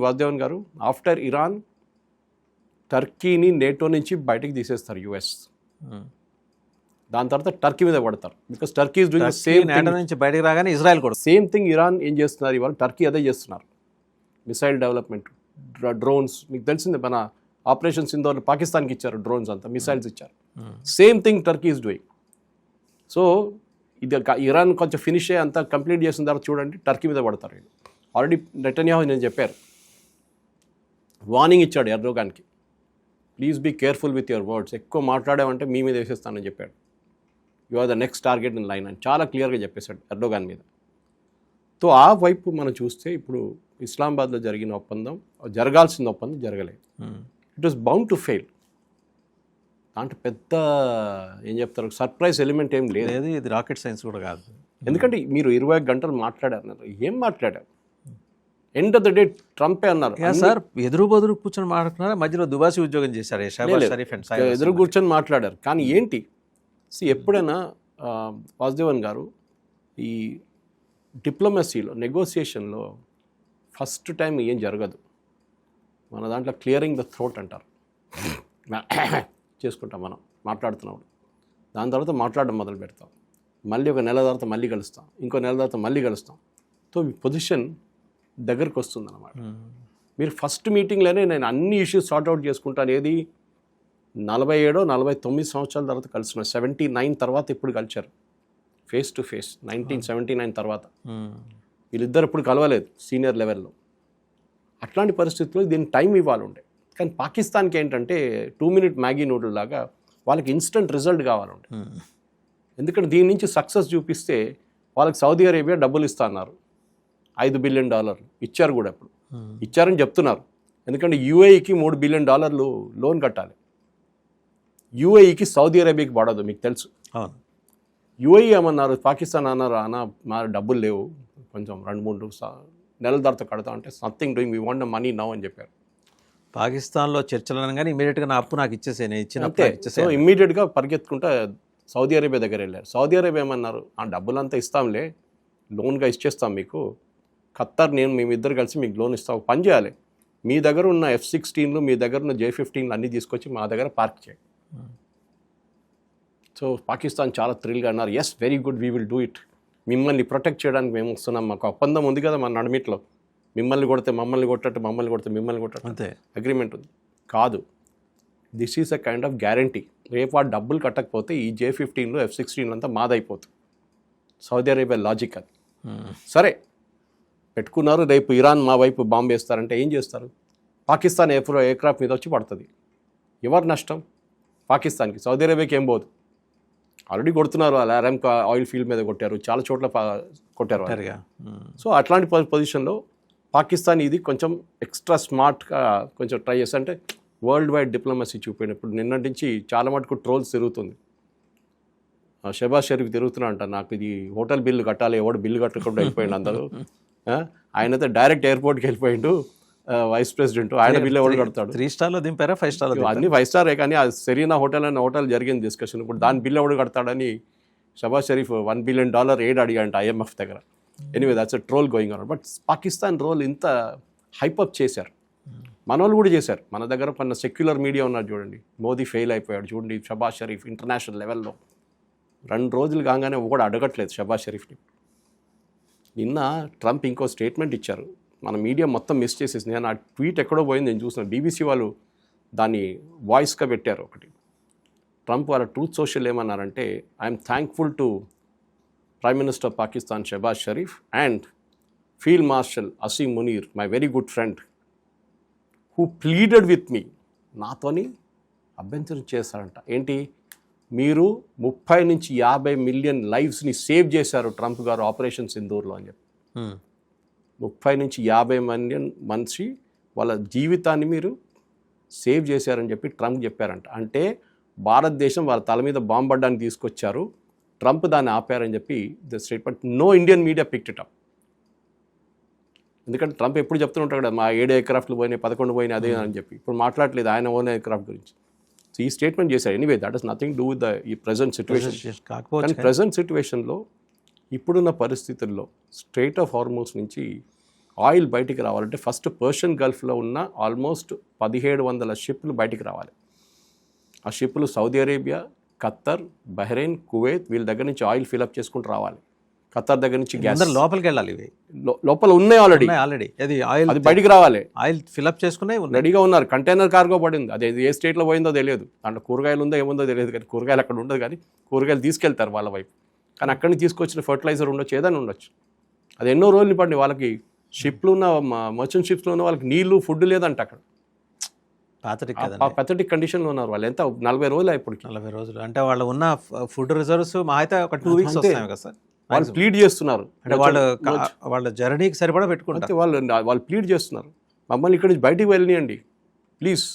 వాసుదేవన్ గారు, after Iran టర్కీని NATO నుంచి బయటకు తీసేస్తారు యుఎస్. దాని తర్వాత టర్కీ మీద పడతారు. Because Turkey is doing same NATO నుంచి బయటకు రాగానే ఇజ్రాయెల్ కూడా సేమ్ థింగ్. ఇరాన్ ఏం చేస్తున్నారు ఇవాళ, టర్కీ అదే చేస్తున్నారు. Missile development, drones. మీకు తెలిసిందే, మన ఆపరేషన్ సింధూర్ పాకిస్తాన్కి ఇచ్చారు డ్రోన్స్, అంతా మిసైల్స్ ఇచ్చారు. Same thing Turkey is doing. So ఇది ఇరాన్ కొంచెం ఫినిష్ అయ్యి అంతా కంప్లీట్ చేసిన తర్వాత చూడండి టర్కీ మీద పడతారు. ఆల్రెడీ నెటన్యాహు నేను చెప్పారు, వార్నింగ్ ఇచ్చాడు ఎర్డోగాన్కి, please be careful with your words, ఎక్కువ మాట్లాడామంటే మీ మీద వేసేస్తానని చెప్పాడు. You are the next target in line అని చాలా క్లియర్గా చెప్పేశాడు ఎర్డోగాన్ మీద. సో ఆ వైపు మనం చూస్తే ఇప్పుడు ఇస్లామాబాద్లో జరిగిన ఒప్పందం, జరగాల్సిన ఒప్పందం జరగలేదు. It was bound to fail. దాంట్లో పెద్ద ఏం చెప్తారు, సర్ప్రైజ్ ఎలిమెంట్ ఏం లేదు. ఇది రాకెట్ సైన్స్ కూడా కాదు. ఎందుకంటే మీరు 21 గంటలు మాట్లాడారు. ఏం మాట్లాడారు? ఎండ్ ఆఫ్ ద డే ట్రంపే అన్నారు సార్, ఎదురు బదురు కూర్చొని మాట్లాడుతున్నారు. మధ్యలో దుబాసి ఉద్యోగం చేశారు షహబాజ్ షరీఫ్ అండ్ ఎదురు కూర్చొని మాట్లాడారు. కానీ ఏంటి, ఎప్పుడైనా వాసుదేవన్ గారు ఈ డిప్లొమసీలో, నెగోసియేషన్లో ఫస్ట్ టైం ఏం జరగదు. మన దాంట్లో క్లియరింగ్ ద థ్రోట్ అంటారు, చేసుకుంటాం మనం మాట్లాడుతున్నాం. దాని తర్వాత మాట్లాడడం మొదలు పెడతాం. మళ్ళీ ఒక నెల తర్వాత మళ్ళీ కలుస్తాం, ఇంకో నెల తర్వాత మళ్ళీ కలుస్తాం. సో మీ పొజిషన్ దగ్గరకు వస్తుంది అన్నమాట. మీరు ఫస్ట్ మీటింగ్లోనే నేను అన్ని ఇష్యూస్ సార్ట్అవుట్ చేసుకుంటాను. ఏది 47-49 సంవత్సరాల తర్వాత కలుస్తున్నారు. 79 తర్వాత ఇప్పుడు కలిశారు ఫేస్ టు ఫేస్. 1979 తర్వాత వీళ్ళిద్దరు ఇప్పుడు కలవలేదు సీనియర్ లెవెల్లో. అట్లాంటి పరిస్థితుల్లో దీనికి టైం ఇవ్వాలి ఉండే. కానీ పాకిస్తాన్కి ఏంటంటే 2 మినిట్ మ్యాగీ నూడిల్ లాగా వాళ్ళకి ఇన్స్టెంట్ రిజల్ట్ కావాలండి. ఎందుకంటే దీని నుంచి సక్సెస్ చూపిస్తే వాళ్ళకి సౌదీ అరేబియా డబ్బులు ఇస్తా అన్నారు, $5 బిలియన్ ఇచ్చారు కూడా. ఇప్పుడు ఇచ్చారని చెప్తున్నారు. ఎందుకంటే యూఏఈకి $3 బిలియన్ లోన్ కట్టాలి. యూఏఈకి సౌదీ అరేబియాకి పడదు, మీకు తెలుసు. యూఏఈ ఏమన్నారు, పాకిస్తాన్ అన్నారు, మా డబ్బులు లేవు, కొంచెం 2-3 నెలల తర్వాత కడతాం అంటే nothing doing, we want the money now అని చెప్పారు. పాకిస్తాన్లో చర్చలు అనగానే ఇమీడియట్గా నా అప్పు నాకు ఇచ్చేసే ఇమ్మీడియట్గా పరిగెత్తుకుంటే సౌదీ అరేబియా దగ్గర వెళ్ళారు. సౌదీ అరేబియా ఏమన్నారు, ఆ డబ్బులంతా ఇస్తాంలే, లోన్గా ఇచ్చేస్తాం మీకు, ఖత్తర్ నేను మేమిద్దరు కలిసి మీకు లోన్ ఇస్తాం, పని చేయాలి, మీ దగ్గర ఉన్న F-16లు, మీ దగ్గర ఉన్న J-15లు అన్నీ తీసుకొచ్చి మా దగ్గర పార్క్ చేయండి. సో పాకిస్తాన్ చాలా థ్రిల్గా అన్నారు, yes very good, we will do it, మిమ్మల్ని ప్రొటెక్ట్ చేయడానికి మేము వస్తున్నాం, మాకు ఒప్పందం ఉంది కదా మన నడిమిట్లో, మిమ్మల్ని కొడితే మమ్మల్ని కొట్టట్టు, మమ్మల్ని కొడితే మిమ్మల్ని కొట్టట్టు, అంతే అగ్రిమెంట్ ఉంది. కాదు, this is a kind of guarantee. రేపు ఆ డబ్బులు కట్టకపోతే ఈ J-15లు F-16లు అంతా మాదైపోతుంది. సౌదీ అరేబియా లాజిక్ అది. సరే పెట్టుకున్నారు, రేపు ఇరాన్ మా వైపు బాంబు వేస్తారంటే ఏం చేస్తారు? పాకిస్తాన్ ఎయిర్క్రాఫ్ట్ మీద వచ్చి పడుతుంది. ఎవరు నష్టం? పాకిస్తాన్కి. సౌదీ అరేబియాకి ఏం పోదు. ఆల్రెడీ కొడుతున్నారు, అరామ్కో ఆయిల్ ఫీల్డ్ మీద కొట్టారు, చాలా చోట్ల కొట్టారు. సో అట్లాంటి పొజిషన్లో పాకిస్తాన్ ఇది కొంచెం ఎక్స్ట్రా స్మార్ట్గా కొంచెం ట్రై చేస్తా, అంటే వరల్డ్ వైడ్ డిప్లొమసీ చూపినప్పుడు నిన్నటి నుంచి చాలా మటుకు ట్రోల్స్ తిరుగుతుంది. షహబాజ్ షరీఫ్ తిరుగుతున్నా అంట, నాకు ఇది హోటల్ బిల్లు కట్టాలి, ఎవడు బిల్లు కట్టకుండా వెళ్ళిపోయిండు అందరూ, ఆయనైతే డైరెక్ట్ ఎయిర్పోర్ట్కి వెళ్ళిపోయిండు వైస్ ప్రెసిడెంట్, ఆయన బిల్లు ఎవడు కడతాడు? 3 స్టార్లో దింపారా, 5 స్టార్లో? అన్ని 5 స్టారే, కానీ ఆ సెరీనా హోటల్ అనే హోటల్ జరిగింది డిస్కషన్. ఇప్పుడు దాని బిల్లు ఎవడు కడతాడని షహబాజ్ షరీఫ్ $1 బిలియన్ ఎయిడ్ అడిగాంట IMF దగ్గర. Anyway that's a troll going on. But Pakistan role ఇంత హైపప్ చేశారు, మన వాళ్ళు కూడా చేశారు. మన దగ్గర కొన్న సెక్యులర్ మీడియా ఉన్నారు చూడండి, మోదీ ఫెయిల్ అయిపోయాడు చూడండి, షహబాజ్ షరీఫ్ ఇంటర్నేషనల్ లెవెల్లో 2 రోజులు కాగానే ఒకడు అడగట్లేదు షహబాజ్ షరీఫ్ని. నిన్న ట్రంప్ ఇంకో స్టేట్మెంట్ ఇచ్చారు, మన మీడియా మొత్తం మిస్ చేసేసి, నేను ఆ ట్వీట్ ఎక్కడో పోయింది నేను చూసిన, BBC వాళ్ళు దాన్ని వాయిస్గా పెట్టారు ఒకటి. ట్రంప్ వాళ్ళ ట్రూత్ సోషల్ ఏమన్నారంటే, I'm thankful to prime minister of Pakistan Shahbaz Sharif and field marshal Asim Munir, my very good friend, who pleaded with me, నాతోని అభ్యంతరం చేశారంట. ఏంటి, మీరు 30-50 మిలియన్ లైవ్స్ని సేవ్ చేశారు ట్రంప్ గారు ఆపరేషన్ సింధూర్లో అని చెప్పి. 30-50 మిలియన్ మనిషి వాళ్ళ జీవితాన్ని మీరు సేవ్ చేశారని చెప్పి ట్రంప్ చెప్పారంట. అంటే భారతదేశం వాళ్ళ తల మీద బాంబు పడ్డానికి తీసుకొచ్చారు, ట్రంప్ దాన్ని ఆపారని చెప్పి the statement. No Indian media picked it up. ఎందుకంటే ట్రంప్ ఎప్పుడు చెప్తూ ఉంటాడు కదా, మా 7 ఎయిర్క్రాఫ్ట్లు పోయినాయి, 11 పోయినాయి అదే అని చెప్పి. ఇప్పుడు మాట్లాడలేదు ఆయన ఓన్ ఎయిర్క్రాఫ్ట్ గురించి. సో ఈ స్టేట్మెంట్ చేశారు. Anyway that is nothing do with the ఈ ప్రజెంట్ సిచ్యువేషన్. కానీ ప్రజెంట్ సిచ్యువేషన్లో ఇప్పుడున్న పరిస్థితుల్లో స్ట్రెయిట్ ఆఫ్ హార్మోన్స్ నుంచి ఆయిల్ బయటికి రావాలంటే ఫస్ట్ పర్షియన్ గల్ఫ్లో ఉన్న ఆల్మోస్ట్ 1700 షిప్లు బయటికి రావాలి. ఆ షిప్లు Saudi Arabia, Qatar, Bahrain, Kuwait వీళ్ళ దగ్గర నుంచి ఆయిల్ ఫిల్అప్ చేసుకుంటూ రావాలి. ఖత్తర్ దగ్గర నుంచి గ్యాస్ లోపలికి వెళ్ళాలి, ఇవి లోపల ఉన్నాయి ఆల్రెడీ, అది ఆయిల్, అది బయటికి రావాలి. ఆయిల్ ఫిల్అప్ చేసుకునే రెడీగా ఉన్నారు. కంటైనర్ కార్గో పడింది, అది ఏ స్టేట్లో పోయిందో తెలియదు, దాంట్లో కూరగాయలు ఉందో ఏముందో తెలియదు, కానీ కూరగాయలు అక్కడ ఉండదు, కానీ కూరగాయలు తీసుకెళ్తారు వాళ్ళ వైపు. కానీ అక్కడి నుంచి తీసుకొచ్చిన ఫర్టిలైజర్ ఉండొచ్చు, ఏదైనా ఉండొచ్చు. అది ఎన్నో రోజులు పడి వాళ్ళకి షిప్లు ఉన్న మర్చెంట్ షిప్స్లో ఉన్న వాళ్ళకి నీళ్లు ఫుడ్ లేదంట అక్కడ. పెథటిక్ కండిషన్లో ఉన్నారు వాళ్ళు. ఎంత 40 రోజులు ఇప్పటికి. 40 రోజులు అంటే వాళ్ళు ఉన్న ఫుడ్ రిజర్వ్స్ మా అయితే ఒక 2 వీక్స్ వస్తాయి కదా సార్. వాళ్ళు ప్లీడ్ చేస్తున్నారు, అంటే వాళ్ళ జర్నీకి సరిపడా పెట్టుకుంటే వాళ్ళు ప్లీడ్ చేస్తున్నారు, మమ్మల్ని ఇక్కడి నుంచి బయటికి వెళ్ళనియండి ప్లీజ్.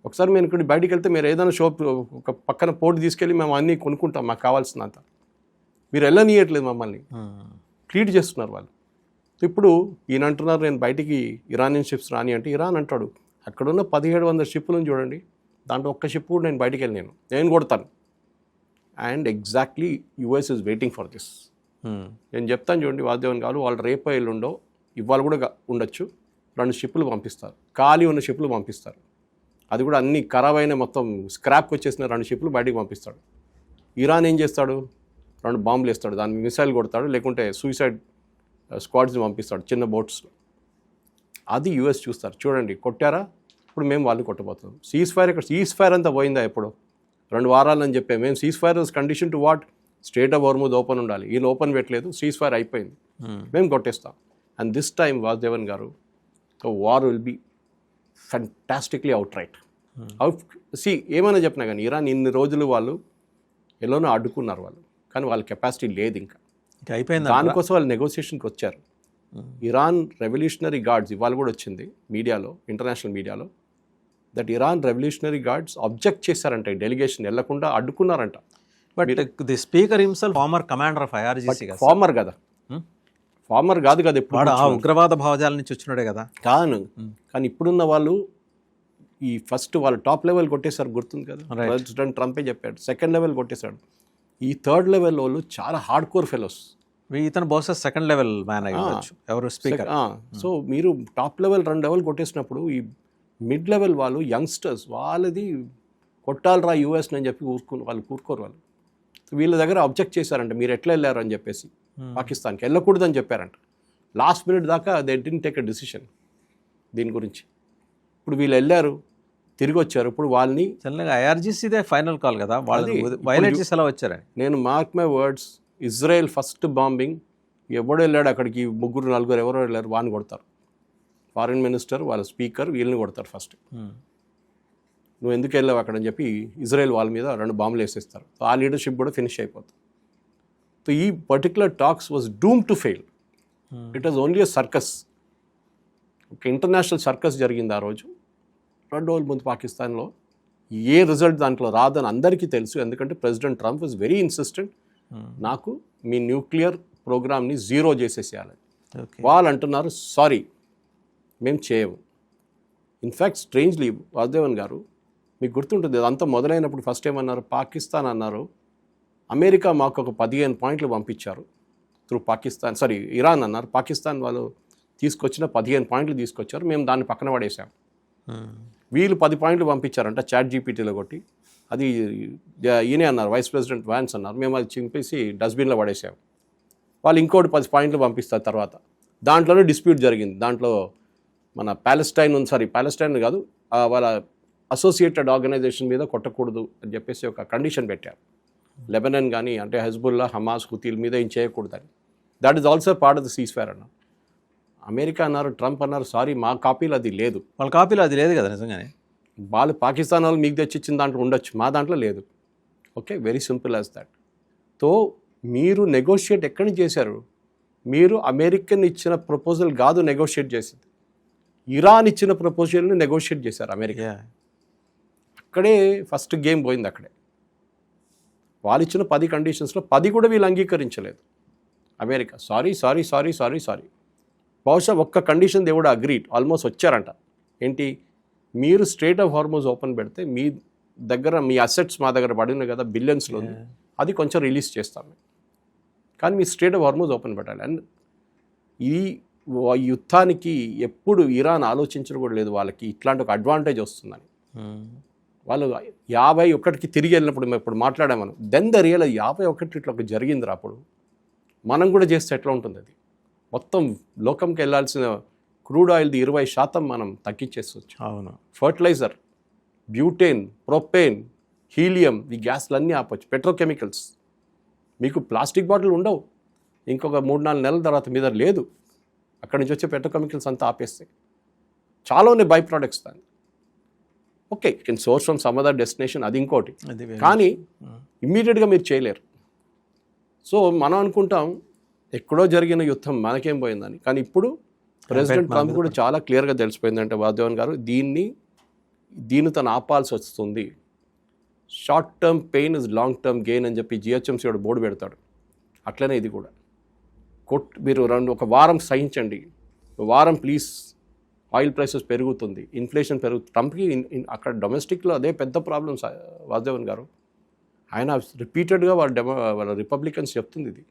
ఒకసారి మేము ఇక్కడికి బయటికి వెళ్తే మీరు ఏదైనా షాప్ ఒక పక్కన పోర్ట్ తీసుకెళ్ళి మేము అన్నీ కొనుక్కుంటాం, మాకు కావాల్సినంత. మీరు వెళ్ళనీయట్లేదు మమ్మల్ని, ప్లీడ్ చేస్తున్నారు వాళ్ళు. ఇప్పుడు ఈయన అంటున్నారు నేను బయటికి ఇరానియన్ షిప్స్ రాని అంటే, ఇరాన్ అంటాడు అక్కడున్న 1700 షిప్పులను చూడండి, దాంట్లో ఒక్క షిప్ కూడా నేను బయటికి వెళ్ళాను, నేను కొడతాను. And exactly US is waiting for this. నేను చెప్తాను చూడండి వాసుదేవన్ గారు, వాళ్ళు రేపు ఎల్లుండో ఇవాళ కూడా ఉండొచ్చు 2 షిప్పులు పంపిస్తారు, ఖాళీ ఉన్న షిప్పులు పంపిస్తారు. అది కూడా అన్ని ఖరాబ్ అయిన మొత్తం స్క్రాప్కి వచ్చేసిన 2 షిప్పులు బయటికి పంపిస్తాడు. ఇరాన్ ఏం చేస్తాడు, 2 బాంబులు వేస్తాడు, దాన్ని మిసైల్ కొడతాడు, లేకుంటే సూసైడ్ స్క్వాడ్స్ని పంపిస్తాడు చిన్న బోట్స్లో. అది యూఎస్ చూస్తారు, చూడండి కొట్టారా, ఇప్పుడు మేము వాళ్ళు కొట్టబోతున్నాం. సీజ్ ఫైర్ ఇక్కడ, సీజ్ ఫైర్ అంతా పోయిందా ఎప్పుడు 2 వారాలని చెప్పే మేము. Cease fire condition to what, state of Hormuz open ఉండాలి, వీళ్ళు ఓపెన్ పెట్టలేదు, సీజ్ ఫైర్ అయిపోయింది, మేము కొట్టేస్తాం. And this time Vasudevan garu war will be fantastically out right. ఏమైనా చెప్పినా కానీ ఇరాన్ ఇన్ని రోజులు వాళ్ళు ఎలానో అడ్డుకున్నారు వాళ్ళు, కానీ వాళ్ళ కెపాసిటీ లేదు ఇంకా అయిపోయింది. దానికోసం వాళ్ళు నెగోసియేషన్కి వచ్చారు. ఇరాన్ రెవల్యూషనరీ గార్డ్స్ ఇవాళ కూడా వచ్చింది మీడియాలో, ఇంటర్నేషనల్ మీడియాలో, that Iran revolutionary guards object చేశారంట, డెలిగేషన్ వెళ్లకుండా అడ్డుకున్నారంట. But the speaker himself former commander of IRGC, former కదా, ఫార్మర్ కాదు కదా, ఇప్పుడు ఉగ్రవాద భావజాల నుంచి వచ్చినాడే కదా. కానీ ఇప్పుడున్న వాళ్ళు ఈ ఫస్ట్ వాళ్ళు టాప్ లెవెల్ కొట్టేశారు, గుర్తుంది కదా, ప్రెసిడెంట్ ట్రంపే చెప్పాడు. సెకండ్ లెవెల్ కొట్టేశాడు. ఈ థర్డ్ లెవెల్ వాళ్ళు చాలా హార్డ్ కోర్ ఫెలోస్. ఇతను బహుశా సెకండ్ లెవెల్ మ్యాన్ అయ్యొచ్చు, ఎవరు స్పీకర్. సో మీరు టాప్ లెవెల్ 2 లెవెల్ కొట్టేసినప్పుడు ఈ మిడ్ లెవెల్ వాళ్ళు యంగ్స్టర్స్ వాళ్ళది కొట్టాలరా యూఎస్ అని చెప్పి వాళ్ళు కూరుకోరు. వాళ్ళు వీళ్ళ దగ్గర అబ్జెక్ట్ చేశారంట, మీరు ఎట్లా వెళ్ళారు అని చెప్పేసి పాకిస్తాన్కి వెళ్ళకూడదని చెప్పారంట. లాస్ట్ మినిట్ దాకా they didn't take a decision దీని గురించి. ఇప్పుడు వీళ్ళు వెళ్ళారు, తిరిగి వచ్చారు. ఇప్పుడు వాళ్ళని ఐఆర్జీసీదే ఫైనల్ కాల్ కదా, వాళ్ళు వైలేట్ చేసి ఎలా వచ్చారని. నేను mark my words, Israel first bombing ఎవడో వెళ్ళాడు అక్కడికి, 3-4 ఎవరో వెళ్ళారు, వాడిని కొడతారు. ఫారిన్ మినిస్టర్, వాళ్ళ స్పీకర్, వీళ్ళని కొడతారు ఫస్ట్. నువ్వు ఎందుకు వెళ్ళావు అక్కడ అని చెప్పి ఇజ్రాయెల్ వాళ్ళ మీద 2 బాంబులు వేసేస్తారు. సో ఆ లీడర్షిప్ కూడా ఫినిష్ అయిపోతుంది. సో ఈ particular talks was doom to fail. It was only a circus. ఒక ఇంటర్నేషనల్ సర్కస్ జరిగింది ఆ రోజు. 2 రోజుల ముందు పాకిస్తాన్లో ఏ రిజల్ట్ దాంట్లో రాదని అందరికీ తెలుసు, ఎందుకంటే president Trump is very insistent, నాకు మీ న్యూక్లియర్ ప్రోగ్రామ్ని 0 చేసేసేయాలి. వాళ్ళు అంటున్నారు సారీ మేము చేయము. ఇన్ఫ్యాక్ట్ స్ట్రేంజ్లీ వాసుదేవన్ గారు, మీకు గుర్తుంటుంది అదంతా మొదలైనప్పుడు ఫస్ట్ ఏమన్నారు, పాకిస్తాన్ అన్నారు అమెరికా మాకు ఒక 15 పాయింట్లు పంపించారు త్రూ పాకిస్తాన్, ఇరాన్ అన్నారు, పాకిస్తాన్ వాళ్ళు తీసుకొచ్చిన 15 పాయింట్లు తీసుకొచ్చారు, మేము దాన్ని పక్కన పడేసాం. వీళ్ళు 10 పాయింట్లు పంపించారంట చాట్ జీపీటీలో కొట్టి, అది ఈయనే అన్నారు, వైస్ ప్రెసిడెంట్ వ్యాన్స్ అన్నారు, మేము అది చింపేసి డస్ట్బిన్లో పడేసాం. వాళ్ళు ఇంకోటి 10 పాయింట్లు పంపిస్తారు తర్వాత. దాంట్లోనే డిస్ప్యూట్ జరిగింది. దాంట్లో మన ప్యాలెస్టైన్ కాదు, వాళ్ళ అసోసియేటెడ్ ఆర్గనైజేషన్ మీద కొట్టకూడదు అని చెప్పేసి ఒక కండిషన్ పెట్టారు. లెబనన్ కానీ అంటే హెజ్బుల్లా, హమాస్, హుతీల మీద ఏం చేయకూడదని. That is also part of the cease fire అన్నారు. అమెరికా అన్నారు, ట్రంప్ అన్నారు సారీ మా కాపీలో అది లేదు. వాళ్ళ కాపీలో అది లేదు కదా నిజంగానే. వాళ్ళు పాకిస్తాన్ వాళ్ళు మీకు తెచ్చిచ్చిన దాంట్లో ఉండొచ్చు, మా దాంట్లో లేదు. Okay, very simple as that. So మీరు నెగోషియేట్ ఎక్కడి నుంచి చేశారు? మీరు అమెరికన్ ఇచ్చిన ప్రపోజల్ కాదు నెగోషియేట్ చేసింది, ఇరాన్ ఇచ్చిన ప్రపోజల్ని నెగోషియేట్ చేశారు అమెరికా. అక్కడే ఫస్ట్ గేమ్ పోయింది. అక్కడే వాళ్ళు ఇచ్చిన 10 కండిషన్స్లో 10 కూడా వీళ్ళు అంగీకరించలేదు అమెరికా. సారీ బహుశా ఒక్క కండిషన్ దేవుడు అగ్రీడ్, ఆల్మోస్ట్ వచ్చారంట. ఏంటి, మీరు స్ట్రేట్ ఆఫ్ హార్మోజ్ ఓపెన్ పెడితే మీ దగ్గర మీ అసెట్స్ మా దగ్గర పడినాయి కదా బిలియన్స్లో, అది కొంచెం రిలీజ్ చేస్తాం, కానీ మీ స్ట్రేట్ ఆఫ్ హార్మోజ్ ఓపెన్ పెట్టాలి. అండ్ ఈ యుద్ధానికి ఎప్పుడు ఇరాన్ ఆలోచించడం కూడా లేదు వాళ్ళకి ఇట్లాంటి ఒక అడ్వాంటేజ్ వస్తుందని. వాళ్ళు 51కి తిరిగి వెళ్ళినప్పుడు మేము ఇప్పుడు మాట్లాడామను దెన్ ద రియల్ 51 ఇట్లా ఒక జరిగిందిరా అప్పుడు మనం కూడా చేస్తే ఎట్లా ఉంటుంది అది. మొత్తం లోకంకి వెళ్ళాల్సిన క్రూడ్ ఆయిల్ది 20% మనం తగ్గించేసొచ్చు. అవును. ఫర్టిలైజర్, బ్యూటేన్, ప్రొపేన్, హీలియం, ఈ గ్యాస్లన్నీ ఆపొచ్చు. పెట్రోకెమికల్స్, మీకు ప్లాస్టిక్ బాటిల్ ఉండవు ఇంకొక 3-4 నెలల తర్వాత మీద లేదు. అక్కడి నుంచి వచ్చే పెట్రోకెమికల్స్ అంతా ఆపేస్తాయి. చాలా ఉన్నాయి బై ప్రోడక్ట్స్ దాన్ని. Okay, you can source from some other destination, అది ఇంకోటి. కానీ ఇమ్మీడియట్గా మీరు చేయలేరు. సో మనం అనుకుంటాం ఎక్కడో జరిగిన యుద్ధం మనకేం పోయిందని. కానీ ఇప్పుడు ప్రెసిడెంట్ ట్రంప్ కూడా చాలా క్లియర్గా తెలిసిపోయిందంటే వాసుదేవన్ గారు దీన్ని తను ఆపాల్సి వస్తుంది. Short term pain is long term gain అని చెప్పి జిహెచ్ఎంసీ వాడు బోర్డు పెడతాడు. అట్లనే ఇది కూడా మీరు ఒక వారం సహించండి, వారం ప్లీజ్, ఆయిల్ ప్రైసెస్ పెరుగుతుంది, ఇన్ఫ్లేషన్ పెరుగుతుంది. ట్రంప్కి అక్కడ డొమెస్టిక్లో అదే పెద్ద ప్రాబ్లమ్ వాసుదేవన్ గారు. ఆయన రిపీటెడ్గా వాళ్ళ రిపబ్లికన్స్ చెప్తుంది ఇది.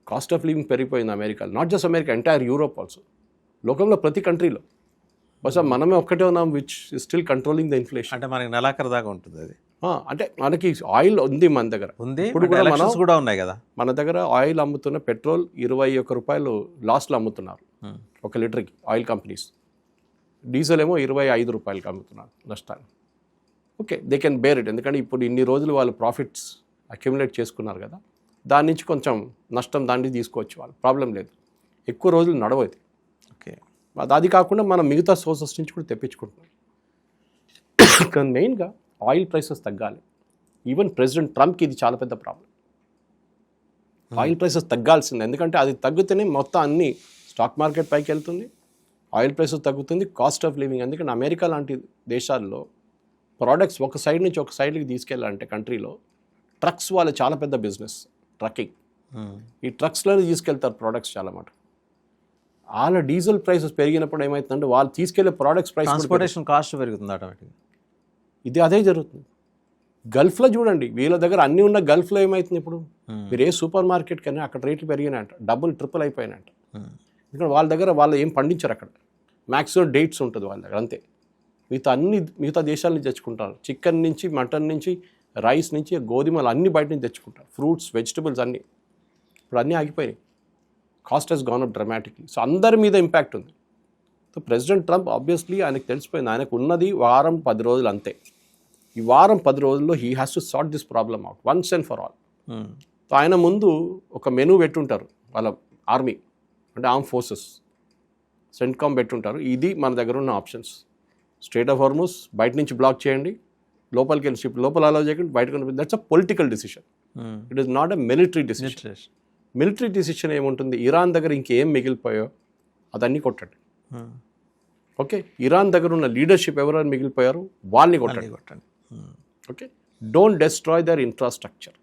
కాస్ట్ ఆఫ్ లివింగ్ పెరిగిపోయింది అమెరికాలో, not just America, entire Europe also, లోకంలో ప్రతి కంట్రీలో. బహుశా మనమే ఒక్కటే ఉన్నాం which is still controlling the inflation. అంటే మనకి నెలాఖరు దాకా ఉంటుంది అది. అంటే మనకి ఆయిల్ ఉంది మన దగ్గర, ఉంది. ఇప్పుడు కూడా ఎలక్షన్స్ కూడా ఉన్నాయి కదా మన దగ్గర. ఆయిల్ అమ్ముతున్న పెట్రోల్ 21 రూపాయలు లాస్ట్లో అమ్ముతున్నారు ఒక లీటర్కి ఆయిల్ కంపెనీస్. డీజిల్ ఏమో 25 రూపాయలకి అమ్ముతున్నారు నష్టాన్ని. Okay, they can bear it, ఎందుకంటే ఇప్పుడు ఇన్ని రోజులు వాళ్ళు ప్రాఫిట్స్ అక్యుములేట్ చేసుకున్నారు కదా, దాని నుంచి కొంచెం నష్టం దాన్ని తీసుకోవచ్చు వాళ్ళు, ప్రాబ్లం లేదు. ఎక్కువ రోజులు నడవదు. ఓకే, అది కాకుండా మనం మిగతా సోర్సెస్ నుంచి కూడా తెప్పించుకుంటున్నాం. కానీ మెయిన్గా ఆయిల్ ప్రైసెస్ తగ్గాలి. ఈవెన్ ప్రెసిడెంట్ ట్రంప్కి ఇది చాలా పెద్ద ప్రాబ్లం. ఆయిల్ ప్రైసెస్ తగ్గాల్సిందే, ఎందుకంటే అది తగ్గితేనే మొత్తం అన్ని స్టాక్ మార్కెట్ పైకి వెళ్తుంది, ఆయిల్ ప్రైసెస్ తగ్గుతుంది, కాస్ట్ ఆఫ్ లివింగ్. ఎందుకంటే అమెరికా లాంటి దేశాల్లో ప్రోడక్ట్స్ ఒక సైడ్ నుంచి ఒక సైడ్కి తీసుకెళ్ళాలంటే కంట్రీలో ట్రక్స్ వాళ్ళ చాలా పెద్ద బిజినెస్, ట్రక్కింగ్. ఈ ట్రక్స్లో తీసుకెళ్తారు ప్రోడక్ట్స్ చాలా మాట. వాళ్ళ డీజిల్ ప్రైసెస్ పెరిగినప్పుడు ఏమవుతుందంటే వాళ్ళు తీసుకెళ్లే ప్రోడక్ట్స్ ప్రైస్, ట్రాన్స్పోర్టేషన్ కాస్ట్ పెరుగుతుంది ఆటోమేటిక్గా. ఇది అదే జరుగుతుంది. గల్ఫ్లో చూడండి, వీళ్ళ దగ్గర అన్నీ ఉన్న గల్ఫ్లో ఏమవుతుంది ఇప్పుడు, మీరు ఏ సూపర్ మార్కెట్ కానీ అక్కడ రేట్లు పెరిగినాయంట, డబుల్ ట్రిపుల్ అయిపోయినాయంట. ఎందుకంటే వాళ్ళ దగ్గర వాళ్ళు ఏం పండించారు అక్కడ, మ్యాక్సిమం డేట్స్ ఉంటుంది వాళ్ళ దగ్గర అంతే. మిగతా దేశాల నుంచి తెచ్చుకుంటారు. చికెన్ నుంచి, మటన్ నుంచి, రైస్ నుంచి, గోధుమలు అన్నీ బయట నుంచి తెచ్చుకుంటారు. ఫ్రూట్స్, వెజిటబుల్స్ అన్నీ ఇప్పుడు అన్నీ ఆగిపోయినాయి. Cost has gone up dramatically. So అందరి మీద ఇంపాక్ట్ ఉంది. సో ప్రెసిడెంట్ ట్రంప్ ఆబ్వియస్లీ ఆయనకు తెలిసిపోయింది, ఆయనకు ఉన్నది వారం 10 రోజులు అంతే. ఈ వారం 10 రోజుల్లో he has to sort this problem out once and for all. So ఆయన ముందు ఒక మెనూ పెట్టుంటారు వాళ్ళ ఆర్మీ, అంటే ఆర్మ్ ఫోర్సెస్, సెంట్కామ్ పెట్టుంటారు. ఇది మన దగ్గర ఉన్న ఆప్షన్స్. స్ట్రేట్ ఆఫ్ హార్మూజ్ బయట నుంచి బ్లాక్ చేయండి, లోపలికి వెళ్ళి షిప్ లోపల అలౌ చేయకండి, బయటకు. That's a political decision, it is not a military decision. Military decision ఏముంటుంది, ఇరాన్ దగ్గర ఇంకేం మిగిలిపోయో అదన్నీ కొట్టండి. ఓకే, ఇరాన్ దగ్గర ఉన్న లీడర్షిప్ ఎవరైనా మిగిలిపోయారు వాళ్ళని కొట్టండి. Okay, don't destroy their infrastructure.